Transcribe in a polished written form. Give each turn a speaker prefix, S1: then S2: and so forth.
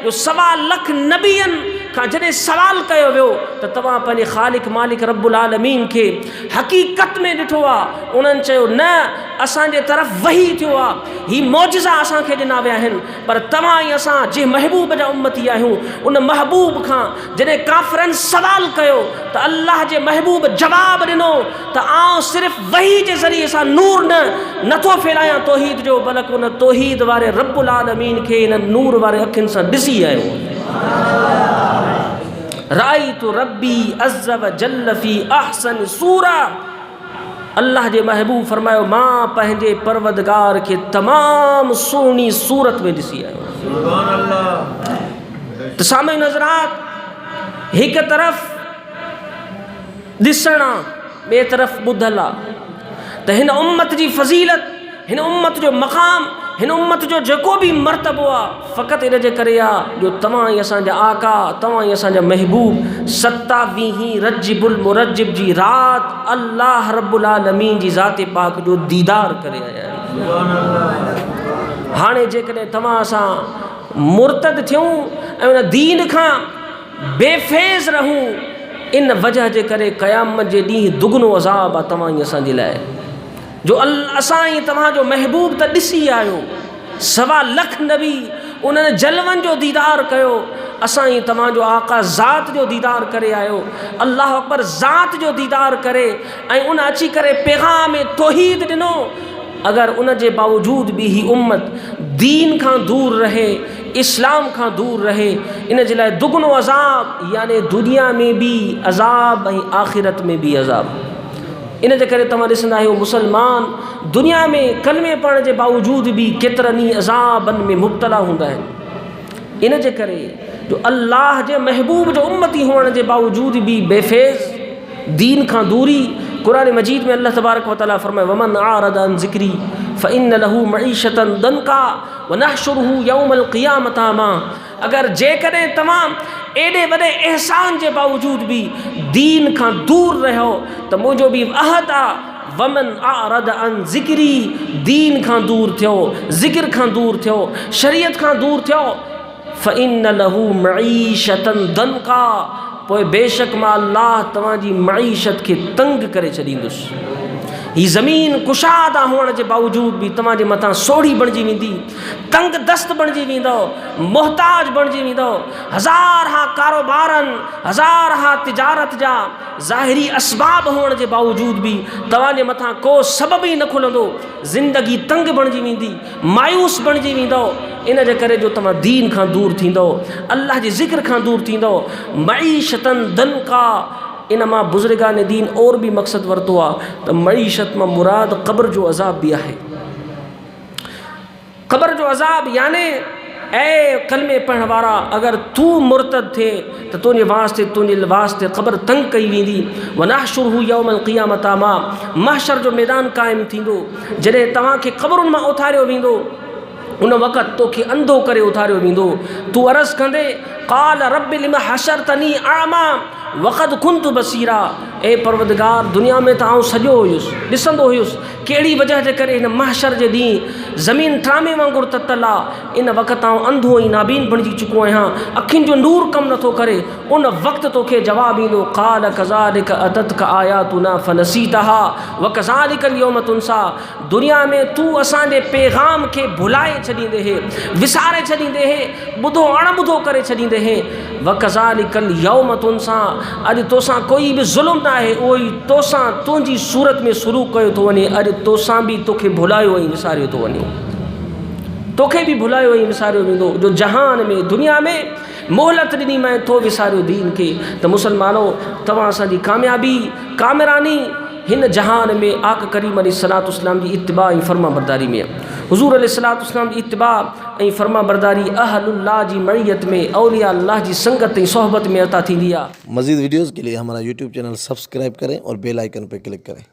S1: जो 1.25 लाख नबियनि खां जॾहिं सवाल कयो वियो त तव्हां पंहिंजे ख़ालिक मालिक रब्बुल आलमीन खे हक़ीक़त में ॾिठो आहे? उन्हनि चयो न, असांजे तरफ़ वही थियो आहे, ही मौजिज़ा असांखे ॾिना विया आहिनि, पर तव्हां ऐं असां जंहिं महबूब जा उम्मती आहियूं उन महबूब खां जॾहिं काफ़िरनि सवाल कयो त अल्लाह जे महबूब जवाब ॾिनो त आउं सिर्फ़ु वही जे ज़रिए सां नूर नथो फैलायां तौहीद जो, बल्कि उन तौहीद वारे रब्बुल आलमीन खे इन नूर वारे अखियुनि सां ॾिसी आयो। राइतु रब्बी अज़्ज़ व जल्ल फी अहसन सूरा। अल्लाह जे महबूब फरमायो मां पंहिंजे परवदगार खे तमामु सुहिणी सूरत में ॾिसी आयो। सुभान अल्लाह। त सामईन हज़रात, हिकु तरफ़ ॾिसण आहे, ॿिए तरफ़ ॿुधल आहे त हिन उम्मत जी फज़ीलत, हिन उम्मत जो मक़ाम, हिन उम्मत जो जेको भी मर्तबो आहे फ़क़ति इन जे करे आहे जो तव्हां ई असांजा आका, तव्हां ई असांजा महबूब 27 रजबुल मुरज्जिब जी रात अल्लाह रब्बुल आलमीन जी ज़ात पाक जो दीदार करे आया आहिनि। हाणे जेकॾहिं तव्हां असां मुर्तद थियूं ऐं उन दीन खां बेफेज़ रहूं, इन वजह जे करे क़यामत जे ॾींहुं दुगनो अज़ाब आहे तव्हां ई असांजे लाइ। जो असां ई तव्हांजो महबूब त ॾिसी आयो, 1.25 लाख नबी उन्हनि जलवनि जो दीदार कयो, असां ई तव्हांजो आका ज़ात जो दीदार करे आयो। अल्लाह अकबर, ज़ात जो दीदार करे ऐं उन अची करे पैगाम तौहीद ॾिनो। अगर उन जे बावजूद भी ही उम्मत दीन खां दूर रहे, इस्लाम खां दूर रहे, इन जे लाइ दुगनो अज़ाब, यानी दुनिया में भी अज़ाब ऐं आख़िरत में भी अज़ाब। इन जे करे तव्हां ॾिसंदा आहियो मुसलमान दुनिया में कलमे पढ़ण जे बावजूद भी केतिरनि ई अज़ाबनि में मुब्तला हूंदा आहिनि। इन जे करे जो अल्लाह जे महबूब जो उम्मती हुअण जे बावजूद भी बेफेज़, दीन खां दूरी। कुरान मजीद में अल्लाह तबारक व तआला फरमाए वमन आरद अन ज़िक्री फ़इन्न लहू मईशतन दनका व नहशुरुहु यौमल क़ियामत अमा। अगर जेकॾहिं तव्हां एॾे वॾे एहसान जे बावजूद भी दीन खां दूर रहो त मुंहिंजो भी अहद आहे वमन आरद अन ज़िक्री, दीन खां दूर थियो, ज़िक्र खां दूर थियो, शरीयत खां दूर थियो, फ़इन्न लहू मईशतन दनका, पोइ बेशक मां अल्लाह तव्हांजी मईशत खे तंग करे छॾींदुसि। ही ज़मीन कुशादा हुअण जे बावजूद भी तव्हांजे मथां सोढ़ी बणिजी वेंदी, तंग दस्त बणिजी वेंदो, मोहताज बणिजी वेंदो। हज़ार हा कारोबारनि, हज़ार हा तिजारत जा ज़ाहिरी असबाब हुअण जे बावजूद भी तव्हांजे मथां को सबब ई न खुलंदो, ज़िंदगी तंग बणिजी वेंदी, मायूस बणिजी वेंदो। इन जे करे जो तव्हां दीन खां दूर थींदो, अल्लाह जे ज़िक्र खां दूर थींदो, मईशतन दनका। इन मां बुज़ुर्गान दीन और भी मक़सद वरतो आहे त मईशत मां मुराद क़ब्र जो अज़ाब भी आहे। क़ब्र जो अज़ाब याने ऐ कलमे पढ़ण वारा, अगर तू मुर्तद थे त तुंहिंजे वास्ते क़ब्र तंग कई वेंदी। वनहशुरुहु यौमल क़ियामत अमा, महशर जो मैदान क़ाइमु थींदो, जॾहिं तव्हांखे क़ब्रुनि मां उथारियो वेंदो, उन वक़्तु तोखे अंधो करे उथारियो वेंदो। तू अर्ज़ कंदे क़ाल रब्बि लिमा हशरतनी अअमा वक़द कुंतु बसीरा। ए परवदगार, दुनिया में त आउं सॼो हुयुसि, ॾिसंदो हुयुसि, कहिड़ी वजह जे करे हिन महशर जे ॾींहुं ज़मीन ट्रामे वांगुरु ततल आहे, इन वक़्तु आउं अंधो ऐं नाबीन बणिजी चुको आहियां, अखियुनि जो नूर कमु नथो करे। उन वक़्तु तोखे जवाबु ईंदो क़ाल कज़ालिक अततक आयातुना फनसीतहा व कज़ालिकल यौम तुनसा। दुनिया में तू असांजे पैगाम खे भुलाए छॾींदे हे, विसारे छॾींदे हे, ॿुधो अणॿुधो करे छॾींदे हे। व कज़ालिकल यौम तुनसा, अॼु तोसां कोई बि ज़ुल्म न आहे, उहो ई तोसां तुंहिंजी सूरत में शुरू कयो थो वञे। अॼु तोसां बि तोखे भुलायो ऐं विसारियो थो वञे, तोखे बि भुलायो ऐं विसारियो वेंदो। जो जहान में, दुनिया में मोहलत ॾिनी मैं तो विसारियो दीन खे। त मुसलमानो, तव्हां असांजी कामयाबी, कामरानी हिन जहान में आक करीम अलैहिस्सलाम जी इत्तिबा ऐं फर्मा बरदारी में। हुज़ूर अलैहिस्सलाम जी इत्तिबा ऐं फर्मा बरदारी अहलुल्लाह जी मईयत में, औलिया अल्लाह जी संगत ऐं सोहबत में अता थींदी आहे।
S2: मज़ीद वीडियोज़ के लिए हमारा यूट्यूब चैनल सब्सक्राइब करें और बेल आइकन पर क्लिक करें।